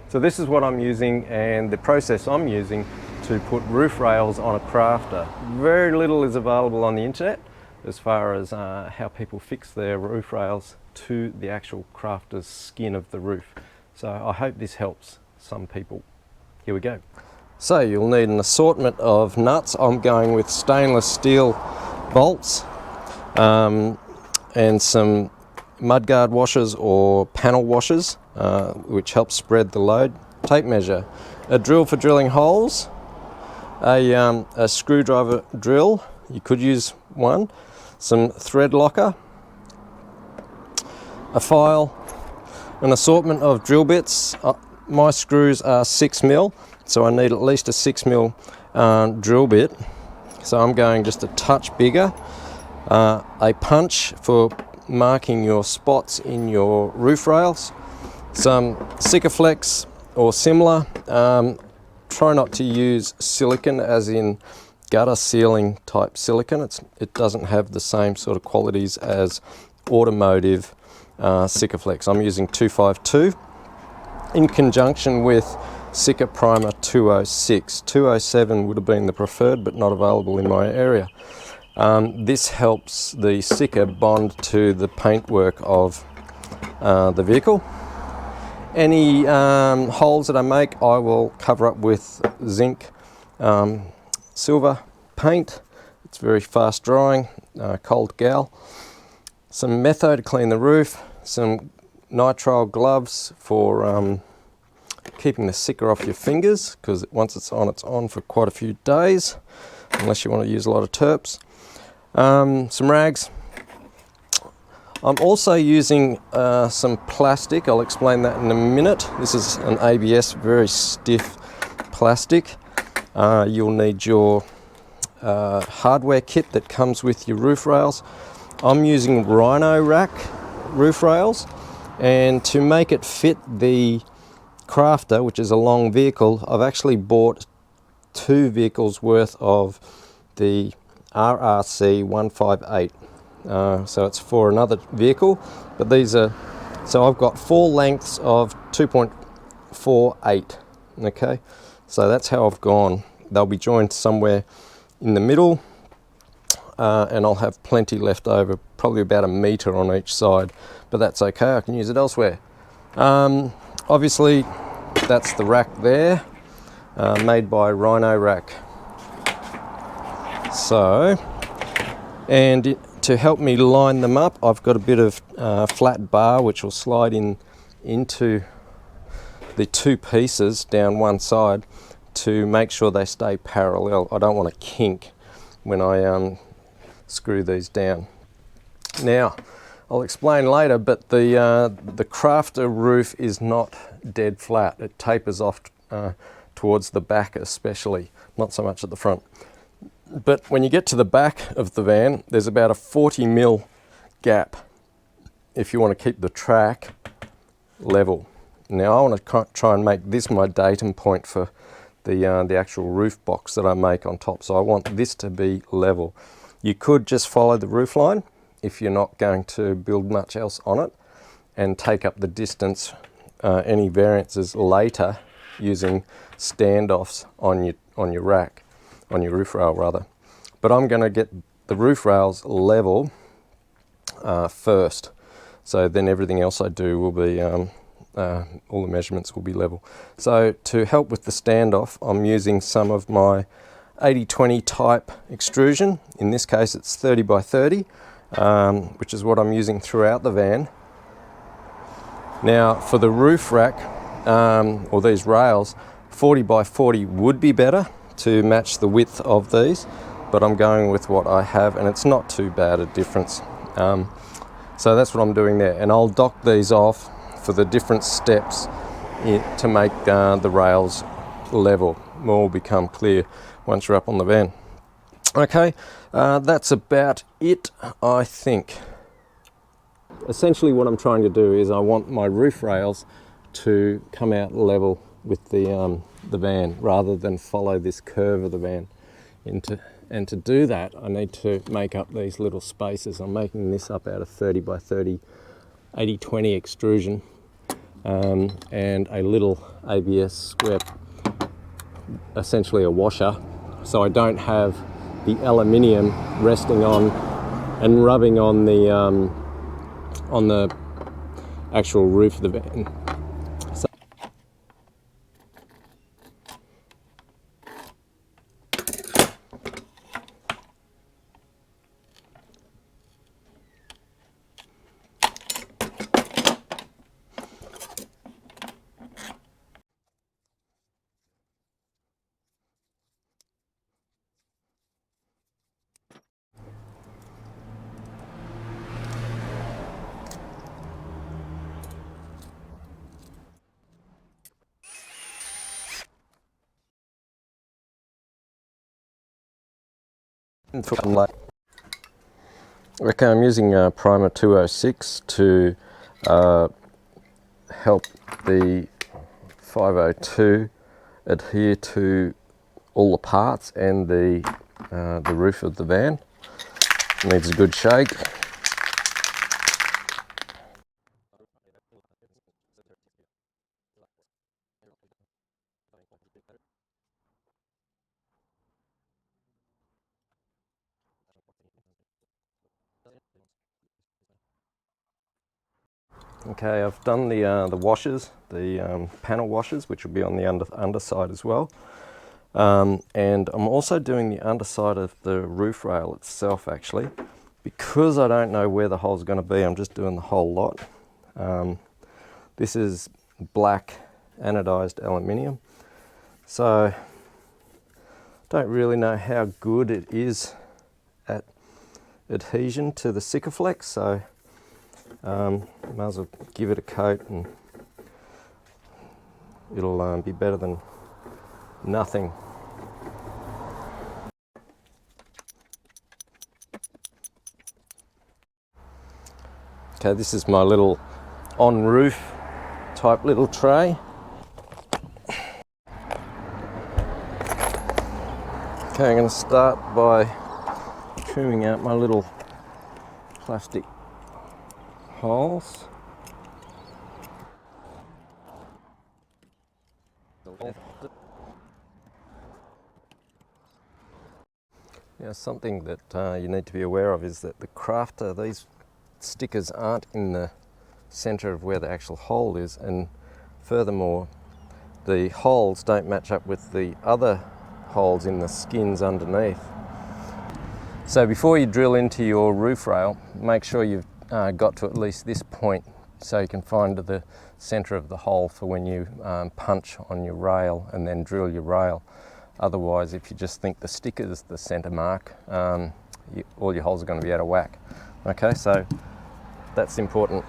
So this is what I'm using and the process I'm using to put roof rails on a crafter. Very little is available on the internet as far as how people fix their roof rails to the actual crafter's skin of the roof. So I hope this helps some people. Here we go. So you'll need an assortment of nuts. I'm going with stainless steel bolts and some mudguard washers or panel washers, which helps spread the load. Tape measure, a drill for drilling holes, a screwdriver drill, you could use one, some thread locker, a file, an assortment of drill bits. My screws are 6mm, so I need at least a 6mm drill bit. So I'm going just a touch bigger. A punch for marking your spots in your roof rails, some Sikaflex or similar. Try not to use silicon as in gutter sealing type silicon. It doesn't have the same sort of qualities as automotive Sikaflex. I'm using 252 in conjunction with Sika Primer 206. 207 would have been the preferred but not available in my area. This helps the Sika bond to the paintwork of the vehicle. Any holes that I make I will cover up with zinc silver paint. It's very fast drying, cold gal. Some Metho to clean the roof, some nitrile gloves for keeping the Sika off your fingers, because once it's on for quite a few days, unless you want to use a lot of terps. Some rags. I'm also using some plastic. I'll explain that in a minute. This is an ABS, very stiff plastic. You'll need your hardware kit that comes with your roof rails. I'm using Rhino-Rack roof rails, and to make it fit the crafter, which is a long vehicle, I've actually bought 2 vehicles worth of the RRC 158. So it's for another vehicle, but these are, so I've got 4 lengths of 2.48. okay, so that's how I've gone. They'll be joined somewhere in the middle, and I'll have plenty left over, probably about 1 meter on each side, but that's okay, I can use it elsewhere. Obviously that's the rack there, made by Rhino-Rack. So, and to help me line them up, I've got a bit of flat bar which will slide into the 2 pieces down one side to make sure they stay parallel. I don't want to kink when I screw these down. Now, I'll explain later, but the crafter roof is not dead flat. It tapers off towards the back especially, not so much at the front. But when you get to the back of the van, there's about a 40mm gap if you want to keep the track level. Now I want to try and make this my datum point for the actual roof box that I make on top. So I want this to be level. You could just follow the roof line if you're not going to build much else on it, and take up the distance, any variances later, using standoffs on your rack. On your roof rail rather. But I'm going to get the roof rails level first, so then everything else I do will be, all the measurements will be level. So to help with the standoff, I'm using some of my 80-20 type extrusion. In this case it's 30 by 30, which is what I'm using throughout the van. Now for the roof rack, or these rails, 40 by 40 would be better to match the width of these, but I'm going with what I have, and it's not too bad a difference. So that's what I'm doing there, and I'll dock these off for the different steps to make the rails level. More will become clear once you're up on the van. Okay, that's about it, I think. Essentially what I'm trying to do is I want my roof rails to come out level with the van, rather than follow this curve of the van. And to do that, I need to make up these little spaces. I'm making this up out of 30 by 30 80-20 extrusion. and a little ABS square, essentially a washer, so I don't have the aluminium resting on and rubbing on the actual roof of the van. So okay, I'm using primer 206 to help the 502 adhere to all the parts and the roof of the van. It needs a good shake. Okay, I've done the washers, the panel washers, which will be on the underside as well. And I'm also doing the underside of the roof rail itself, actually. Because I don't know where the hole's going to be, I'm just doing the whole lot. This is black anodized aluminium. So, don't really know how good it is at adhesion to the Sikaflex, so might as well give it a coat and it'll be better than nothing. Okay, this is my little on-roof type little tray. Okay, I'm going to start by trimming out my little plastic holes. Now, something that you need to be aware of is that the crafter, these stickers aren't in the center of where the actual hole is, and furthermore, the holes don't match up with the other holes in the skins underneath. So before you drill into your roof rail, make sure you've got to at least this point so you can find the center of the hole for when you punch on your rail and then drill your rail. Otherwise, if you just think the sticker is the center mark, all your holes are going to be out of whack. Okay, so that's important.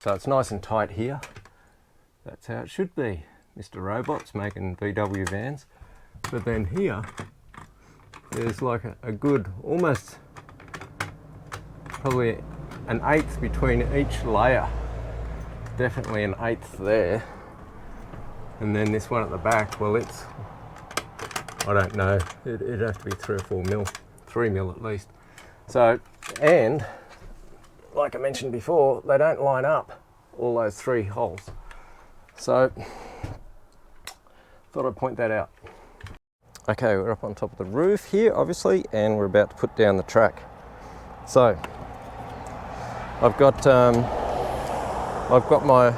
So it's nice and tight here. That's how it should be. Mr. Robot's making VW vans. But then here, there's like a good, almost probably an eighth between each layer. Definitely an eighth there. And then this one at the back, well, it's, I don't know, it'd have to be 3 or 4 mil, 3 mil at least. So, and like I mentioned before, they don't line up, all those 3 holes. So, thought I'd point that out. Okay, we're up on top of the roof here, obviously, and we're about to put down the track. So, I've got my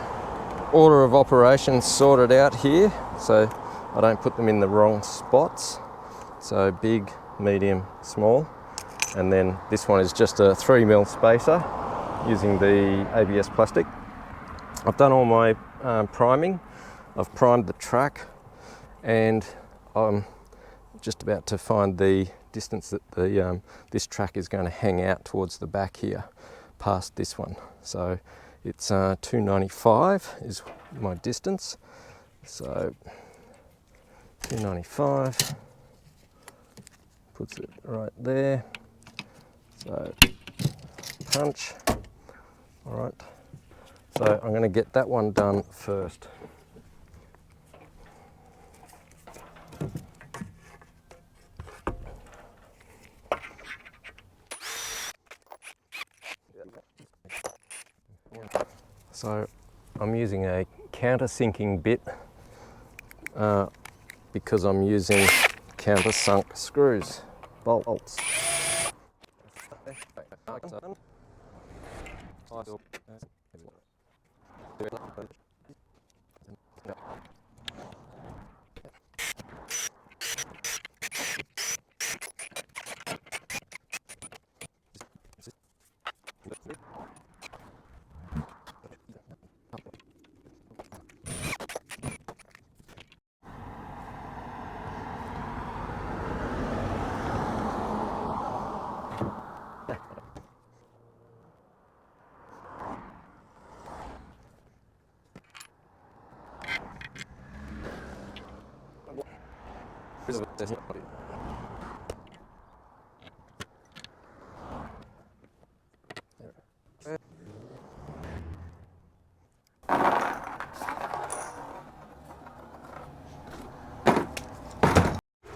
order of operations sorted out here, so I don't put them in the wrong spots. So big, medium, small, and then this one is just a 3 mil spacer using the ABS plastic. I've done all my priming. I've primed the track, and I'm just about to find the distance that this track is going to hang out towards the back here, past this one. So it's 295 is my distance. So 295 puts it right there. So punch. All right, so I'm going to get that one done first. So I'm using a countersinking bit because I'm using countersunk screws, bolts.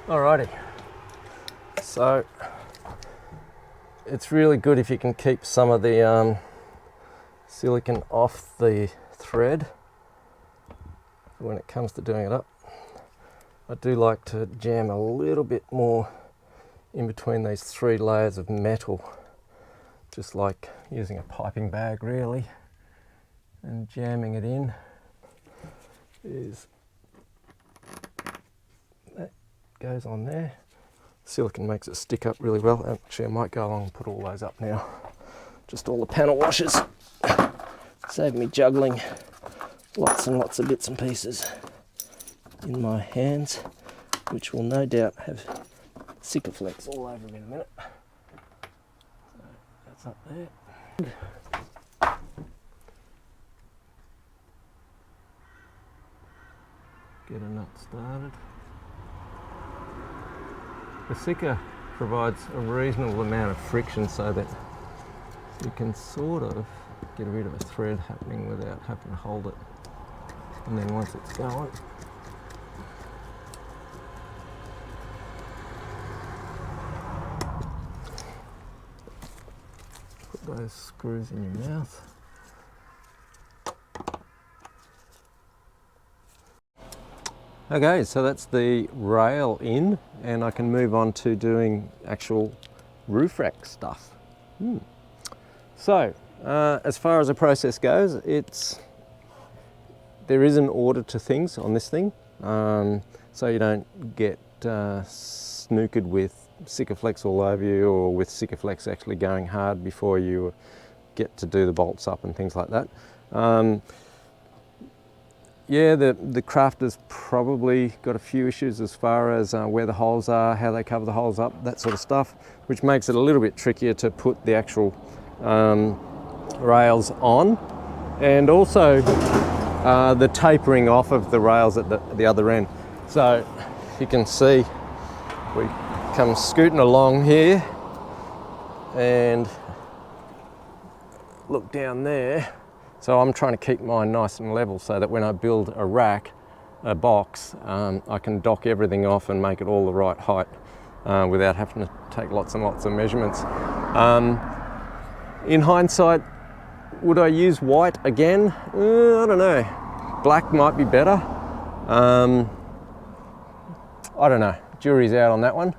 Alrighty, so it's really good if you can keep some of the silicon off the thread when it comes to doing it up. I do like to jam a little bit more in between these 3 layers of metal, just like using a piping bag really, and jamming it in is that goes on there. Silicon makes it stick up really well. Actually, I might go along and put all those up now, just all the panel washers. Save me juggling lots and lots of bits and pieces in my hands, which will no doubt have Sikaflex all over them in a minute. So that's up there. Get a nut started. The Sika provides a reasonable amount of friction so that you can sort of get rid of a thread happening without having to hold it. And then once it's going, put those screws in your mouth. Okay, so that's the rail in, and I can move on to doing actual roof rack stuff. So, as far as the process goes, there is an order to things on this thing, so you don't get snookered with Sikaflex all over you, or with Sikaflex actually going hard before you get to do the bolts up and things like that. Yeah, the crafter's probably got a few issues as far as where the holes are, how they cover the holes up, that sort of stuff, which makes it a little bit trickier to put the actual rails on, and also the tapering off of the rails at the other end. So you can see we come scooting along here and look down there. So I'm trying to keep mine nice and level so that when I build a rack, a box, I can dock everything off and make it all the right height without having to take lots and lots of measurements. In hindsight, would I use white again? I don't know. Black might be better. I don't know. Jury's out on that one.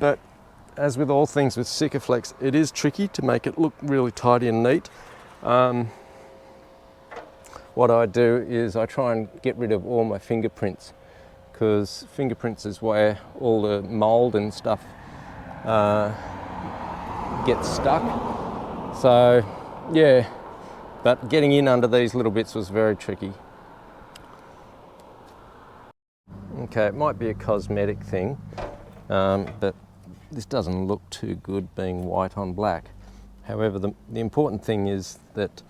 But as with all things with Sikaflex, it is tricky to make it look really tidy and neat. What I do is I try and get rid of all my fingerprints, because fingerprints is where all the mold and stuff gets stuck. So yeah, but getting in under these little bits was very tricky. Okay, it might be a cosmetic thing, but this doesn't look too good being white on black. However, the important thing is that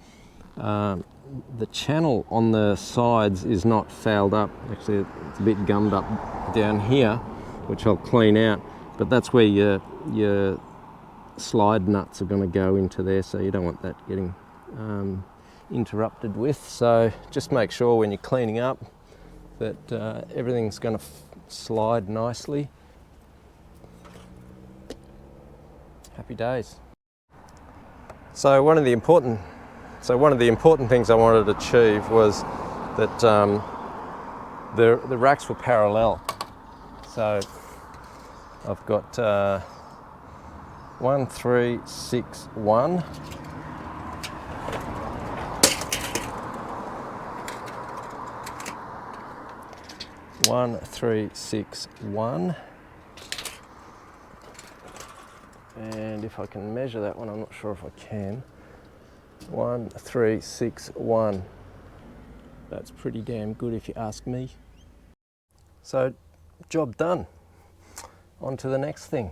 the channel on the sides is not fouled up. Actually, it's a bit gummed up down here, which I'll clean out. But that's where your slide nuts are going to go into there, so you don't want that getting interrupted with. So just make sure when you're cleaning up that everything's going to slide nicely. Happy days. So one of the important things I wanted to achieve was that the racks were parallel. So I've got 1, 3, 6, 1. 1, 3, 6, 1. And if I can measure that one, I'm not sure if I can. 1, 3, 6, 1. That's pretty damn good if you ask me. So, job done. On to the next thing.